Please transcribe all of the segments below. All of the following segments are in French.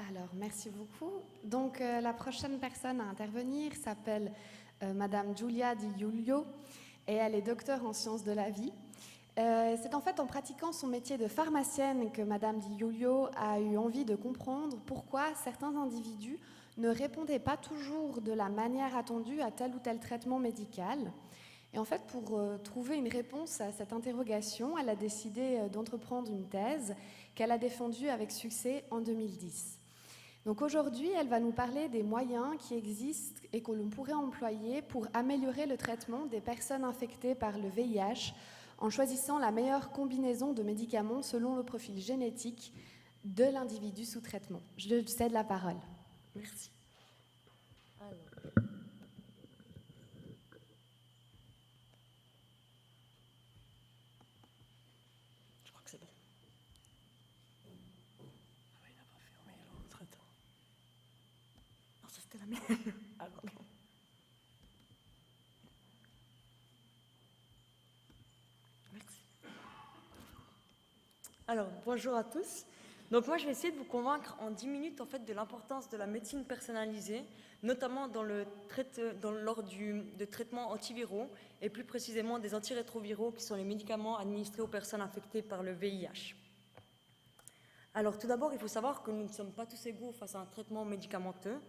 Alors, merci beaucoup. Donc, la prochaine personne à intervenir s'appelle Madame Giulia Di Giulio et elle est docteure en sciences de la vie. C'est en fait en pratiquant son métier de pharmacienne que Madame Di Giulio a eu envie de comprendre pourquoi certains individus ne répondaient pas toujours de la manière attendue à tel ou tel traitement médical. Et en fait, pour trouver une réponse à cette interrogation, elle a décidé d'entreprendre une thèse qu'elle a défendue avec succès en 2010. Donc aujourd'hui, elle va nous parler des moyens qui existent et que l'on pourrait employer pour améliorer le traitement des personnes infectées par le VIH en choisissant la meilleure combinaison de médicaments selon le profil génétique de l'individu sous traitement. Je lui cède la parole. Merci. Alors. Je crois que c'est bon. Ah oui, il n'a pas fermé l'autre. Attends. Non, ça c'était la mienne. Alors. Merci. Alors, bonjour à tous. Donc moi, je vais essayer de vous convaincre en 10 minutes en fait, de l'importance de la médecine personnalisée, notamment lors de traitements antiviraux et plus précisément des antirétroviraux qui sont les médicaments administrés aux personnes infectées par le VIH. Alors tout d'abord, il faut savoir que nous ne sommes pas tous égaux face à un traitement médicamenteux.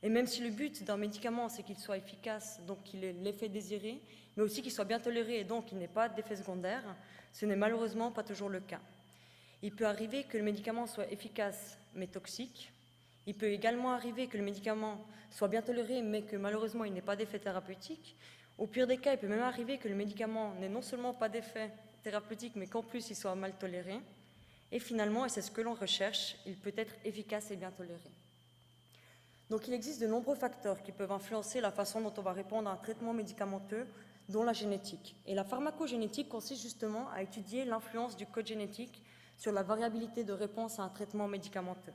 Et même si le but d'un médicament, c'est qu'il soit efficace, donc qu'il ait l'effet désiré, mais aussi qu'il soit bien toléré et donc qu'il n'ait pas d'effet secondaire, ce n'est malheureusement pas toujours le cas. Il peut arriver que le médicament soit efficace mais toxique. Il peut également arriver que le médicament soit bien toléré mais que malheureusement il n'ait pas d'effet thérapeutique. Au pire des cas, il peut même arriver que le médicament n'ait non seulement pas d'effet thérapeutique mais qu'en plus il soit mal toléré. Et finalement, et c'est ce que l'on recherche, il peut être efficace et bien toléré. Donc il existe de nombreux facteurs qui peuvent influencer la façon dont on va répondre à un traitement médicamenteux, dont la génétique. Et la pharmacogénétique consiste justement à étudier l'influence du code génétique sur la variabilité de réponse à un traitement médicamenteux.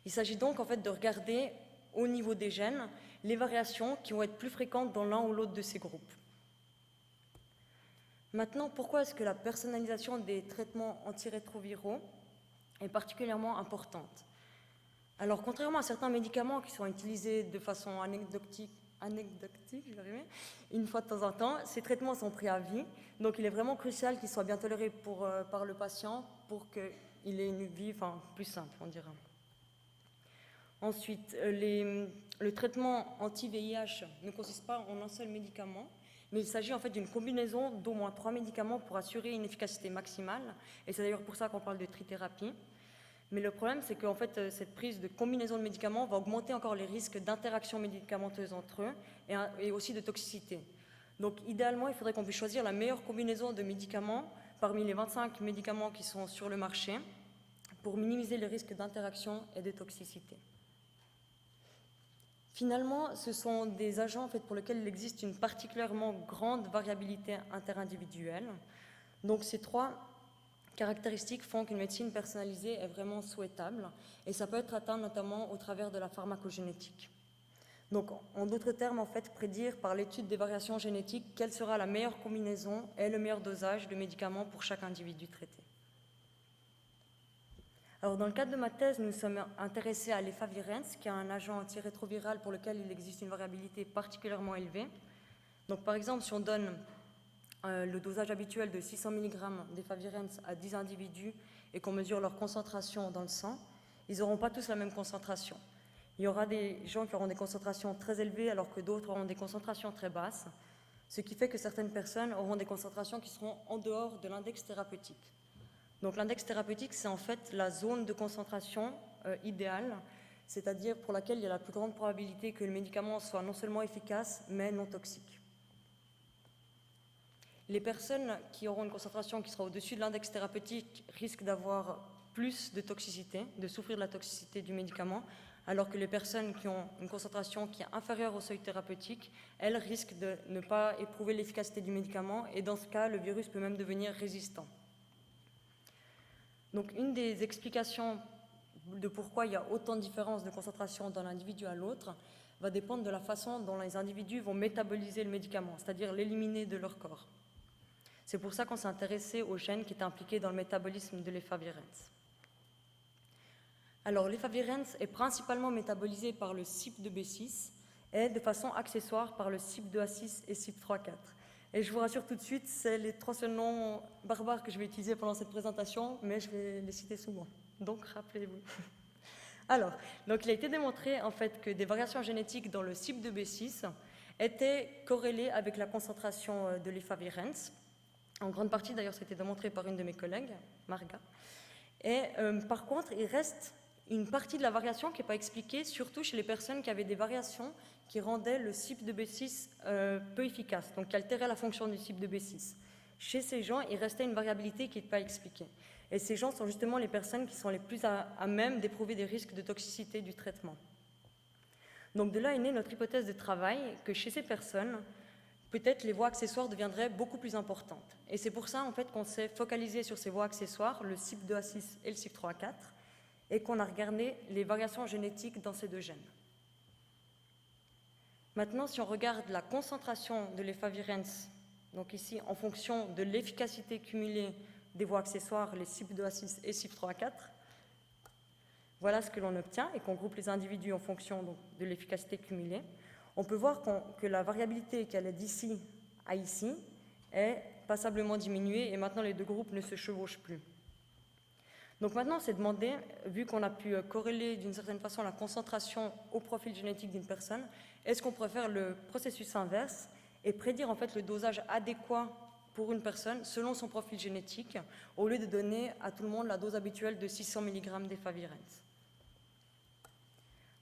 Il s'agit donc en fait de regarder au niveau des gènes les variations qui vont être plus fréquentes dans l'un ou l'autre de ces groupes. Maintenant, pourquoi est-ce que la personnalisation des traitements antirétroviraux est particulièrement importante? Alors, contrairement à certains médicaments qui sont utilisés de façon anecdotique, une fois de temps en temps, ces traitements sont pris à vie, donc il est vraiment crucial qu'ils soient bien tolérés par le patient pour qu'il ait une vie plus simple, on dira. Ensuite, le traitement anti-VIH ne consiste pas en un seul médicament, mais il s'agit en fait d'une combinaison d'au moins 3 médicaments pour assurer une efficacité maximale, et c'est d'ailleurs pour ça qu'on parle de trithérapie. Mais le problème, c'est qu'en fait, cette prise de combinaison de médicaments va augmenter encore les risques d'interaction médicamenteuse entre eux et aussi de toxicité. Donc, idéalement, il faudrait qu'on puisse choisir la meilleure combinaison de médicaments parmi les 25 médicaments qui sont sur le marché pour minimiser les risques d'interaction et de toxicité. Finalement, ce sont des agents en fait, pour lesquels il existe une particulièrement grande variabilité interindividuelle. Donc, ces 3 caractéristiques font qu'une médecine personnalisée est vraiment souhaitable et ça peut être atteint notamment au travers de la pharmacogénétique. Donc, en d'autres termes, en fait, prédire par l'étude des variations génétiques quelle sera la meilleure combinaison et le meilleur dosage de médicaments pour chaque individu traité. Alors, dans le cadre de ma thèse, nous sommes intéressés à l'efavirenz, qui est un agent antirétroviral pour lequel il existe une variabilité particulièrement élevée. Donc, par exemple, si on donne le dosage habituel de 600 mg d'efavirenz à 10 individus et qu'on mesure leur concentration dans le sang, ils n'auront pas tous la même concentration. Il y aura des gens qui auront des concentrations très élevées alors que d'autres auront des concentrations très basses, ce qui fait que certaines personnes auront des concentrations qui seront en dehors de l'index thérapeutique. Donc l'index thérapeutique, c'est en fait la zone de concentration idéale, c'est-à-dire pour laquelle il y a la plus grande probabilité que le médicament soit non seulement efficace, mais non toxique. Les personnes qui auront une concentration qui sera au-dessus de l'index thérapeutique risquent d'avoir plus de toxicité, de souffrir de la toxicité du médicament, alors que les personnes qui ont une concentration qui est inférieure au seuil thérapeutique, elles risquent de ne pas éprouver l'efficacité du médicament et dans ce cas, le virus peut même devenir résistant. Donc une des explications de pourquoi il y a autant de différences de concentration d'un individu à l'autre va dépendre de la façon dont les individus vont métaboliser le médicament, c'est-à-dire l'éliminer de leur corps. C'est pour ça qu'on s'est intéressé aux gènes qui étaient impliqués dans le métabolisme de l'efavirenz. Alors, l'efavirenz est principalement métabolisé par le CYP2B6 et de façon accessoire par le CYP2A6 et CYP3A4. Et je vous rassure tout de suite, c'est les 3 seuls noms barbares que je vais utiliser pendant cette présentation, mais je vais les citer souvent. Donc, rappelez-vous. Alors, donc il a été démontré en fait que des variations génétiques dans le CYP2B6 étaient corrélées avec la concentration de l'efavirenz. En grande partie, d'ailleurs, c'était démontré par une de mes collègues, Marga. Et par contre, il reste une partie de la variation qui n'est pas expliquée, surtout chez les personnes qui avaient des variations qui rendaient le CYP2B6 peu efficace, donc qui altéraient la fonction du CYP2B6. Chez ces gens, il restait une variabilité qui n'est pas expliquée. Et ces gens sont justement les personnes qui sont les plus à même d'éprouver des risques de toxicité du traitement. Donc de là est née notre hypothèse de travail que chez ces personnes, peut-être les voies accessoires deviendraient beaucoup plus importantes. Et c'est pour ça en fait qu'on s'est focalisé sur ces voies accessoires, le CYP2A6 et le CYP3A4, et qu'on a regardé les variations génétiques dans ces 2 gènes. Maintenant, si on regarde la concentration de l'efavirenz, donc ici en fonction de l'efficacité cumulée des voies accessoires, les CYP2A6 et CYP3A4, voilà ce que l'on obtient et qu'on groupe les individus en fonction donc, de l'efficacité cumulée. On peut voir que la variabilité qui allait d'ici à ici est passablement diminuée et maintenant les 2 groupes ne se chevauchent plus. Donc maintenant, on s'est demandé, vu qu'on a pu corréler d'une certaine façon la concentration au profil génétique d'une personne, est-ce qu'on pourrait faire le processus inverse et prédire en fait le dosage adéquat pour une personne selon son profil génétique, au lieu de donner à tout le monde la dose habituelle de 600 mg d'efavirenz.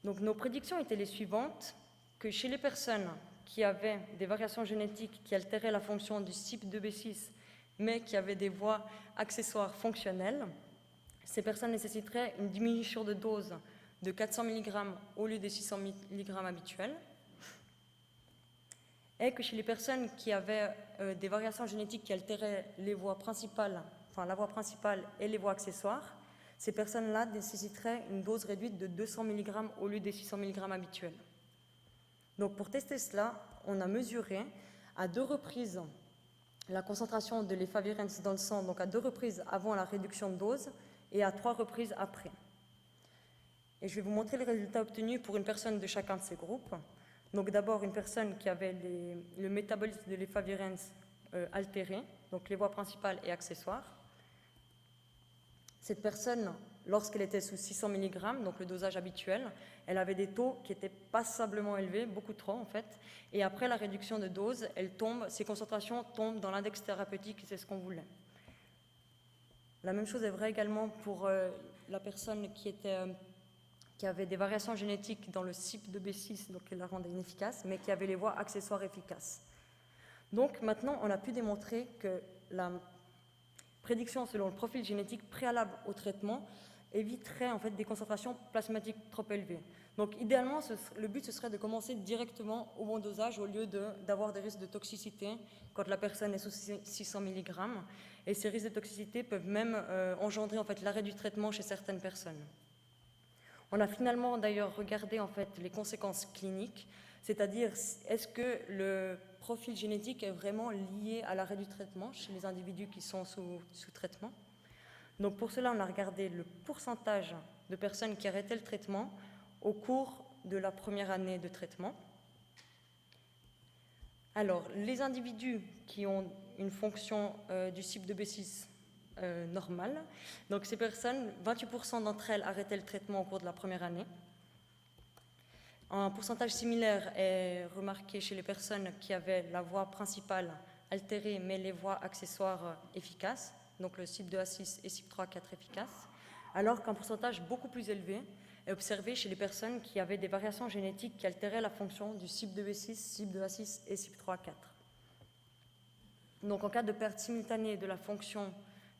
Donc nos prédictions étaient les suivantes, que chez les personnes qui avaient des variations génétiques qui altéraient la fonction du CYP2B6, mais qui avaient des voies accessoires fonctionnelles, ces personnes nécessiteraient une diminution de dose de 400 mg au lieu des 600 mg habituels, et que chez les personnes qui avaient des variations génétiques qui altéraient les voies principales, enfin la voie principale et les voies accessoires, ces personnes-là nécessiteraient une dose réduite de 200 mg au lieu des 600 mg habituels. Donc pour tester cela, on a mesuré à 2 reprises la concentration de l'efavirenz dans le sang, donc à 2 reprises avant la réduction de dose et à 3 reprises après. Et je vais vous montrer les résultats obtenus pour une personne de chacun de ces groupes. Donc d'abord une personne qui avait le métabolisme de l'efavirenz altéré, donc les voies principales et accessoires. Cette personne, lorsqu'elle était sous 600 mg, donc le dosage habituel, elle avait des taux qui étaient passablement élevés, beaucoup trop en fait, et après la réduction de dose, ces concentrations tombent dans l'index thérapeutique et c'est ce qu'on voulait. La même chose est vraie également pour la personne qui avait des variations génétiques dans le CYP2B6, donc qui la rendait inefficace, mais qui avait les voies accessoires efficaces. Donc maintenant, on a pu démontrer que la prédiction selon le profil génétique préalable au traitement éviterait en fait des concentrations plasmatiques trop élevées. Donc idéalement, le but ce serait de commencer directement au bon dosage au lieu d'avoir des risques de toxicité quand la personne est sous 600 mg. Et ces risques de toxicité peuvent même engendrer en fait l'arrêt du traitement chez certaines personnes. On a finalement d'ailleurs regardé en fait les conséquences cliniques, c'est-à-dire est-ce que le profil génétique est vraiment lié à l'arrêt du traitement chez les individus qui sont sous traitement. Donc pour cela, on a regardé le pourcentage de personnes qui arrêtaient le traitement au cours de la première année de traitement. Alors, les individus qui ont une fonction du CYP2B6 normale, donc ces personnes, 28% d'entre elles arrêtaient le traitement au cours de la première année. Un pourcentage similaire est remarqué chez les personnes qui avaient la voie principale altérée mais les voies accessoires efficaces, donc le CYP2A6 et CYP3A4 efficaces, alors qu'un pourcentage beaucoup plus élevé est observé chez les personnes qui avaient des variations génétiques qui altéraient la fonction du CYP2B6, CYP2A6 et CYP3A4. Donc en cas de perte simultanée de la fonction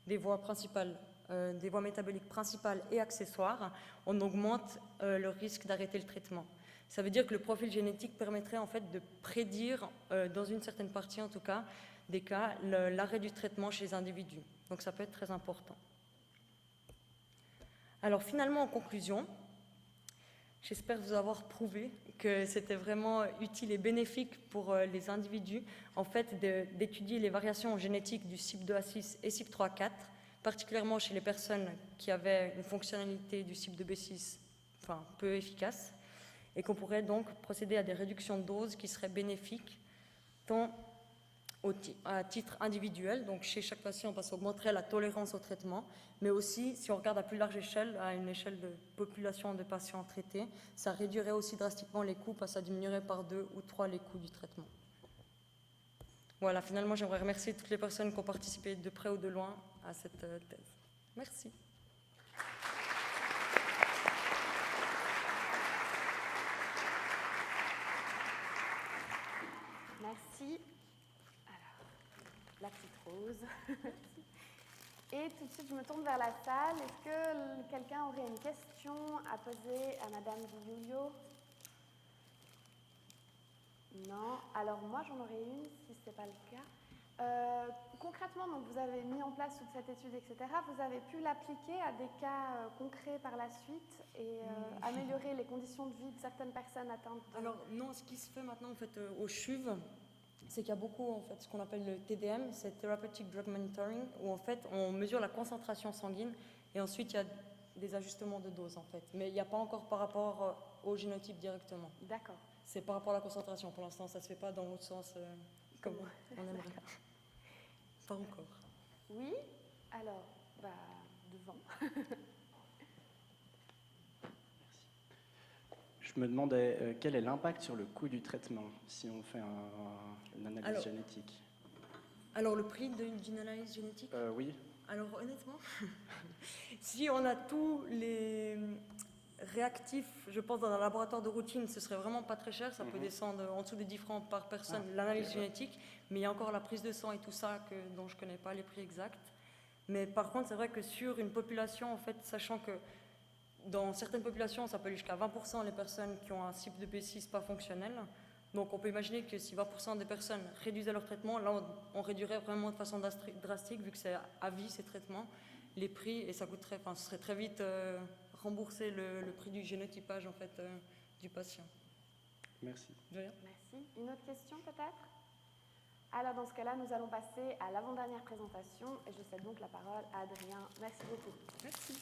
des voies principales, des voies métaboliques principales et accessoires, on augmente le risque d'arrêter le traitement. Ça veut dire que le profil génétique permettrait en fait de prédire, dans une certaine partie en tout cas, des cas, l'arrêt du traitement chez les individus. Donc ça peut être très important. Alors finalement, en conclusion, j'espère vous avoir prouvé que c'était vraiment utile et bénéfique pour les individus en fait, d'étudier les variations génétiques du CYP2A6 et CYP3A4 particulièrement chez les personnes qui avaient une fonctionnalité du cible de B6 peu efficace, et qu'on pourrait donc procéder à des réductions de doses qui seraient bénéfiques tant à titre individuel, donc chez chaque patient, parce que ça augmenterait la tolérance au traitement, mais aussi, si on regarde à plus large échelle, à une échelle de population de patients traités, ça réduirait aussi drastiquement les coûts, parce que ça diminuerait par 2 ou 3 les coûts du traitement. Voilà, finalement, j'aimerais remercier toutes les personnes qui ont participé de près ou de loin à cette thèse. Merci. Merci. Alors, la petite rose. Et tout de suite, je me tourne vers la salle. Est-ce que quelqu'un aurait une question à poser à Madame Di Giulio? Non. Alors moi, j'en aurais une, si ce n'est pas le cas. Concrètement, donc, vous avez mis en place toute cette étude, etc. Vous avez pu l'appliquer à des cas concrets par la suite et améliorer les conditions de vie de certaines personnes atteintes de... Alors non, ce qui se fait maintenant en fait, au CHUV, c'est qu'il y a beaucoup en fait, ce qu'on appelle le TDM, c'est Therapeutic Drug Monitoring, où en fait on mesure la concentration sanguine et ensuite il y a des ajustements de dose en fait. Mais il n'y a pas encore par rapport au génotype directement. D'accord. C'est par rapport à la concentration. Pour l'instant, ça ne se fait pas dans l'autre sens comme on aimerait. Pas encore. Oui, alors, devant. Je me demandais quel est l'impact sur le coût du traitement si on fait une analyse génétique. Alors, le prix d'une analyse génétique Oui. Alors, honnêtement, si on a tous les réactifs, je pense, dans un laboratoire de routine, ce serait vraiment pas très cher. Ça peut descendre en dessous de 10 francs par personne, l'analyse génétique. Mais il y a encore la prise de sang et tout ça dont je ne connais pas les prix exacts. Mais par contre, c'est vrai que sur une population, en fait, sachant que dans certaines populations, ça peut aller jusqu'à 20% les personnes qui ont un cible de B6 pas fonctionnel. Donc on peut imaginer que si 20% des personnes réduisaient leur traitement, là on réduirait vraiment de façon drastique, vu que c'est à vie ces traitements, les prix, et ça coûterait, ce serait très vite rembourser le prix du génotypage en fait, du patient. Merci. Merci. Une autre question peut-être? Alors dans ce cas-là, nous allons passer à l'avant-dernière présentation et je cède donc la parole à Adrien. Merci beaucoup. Merci.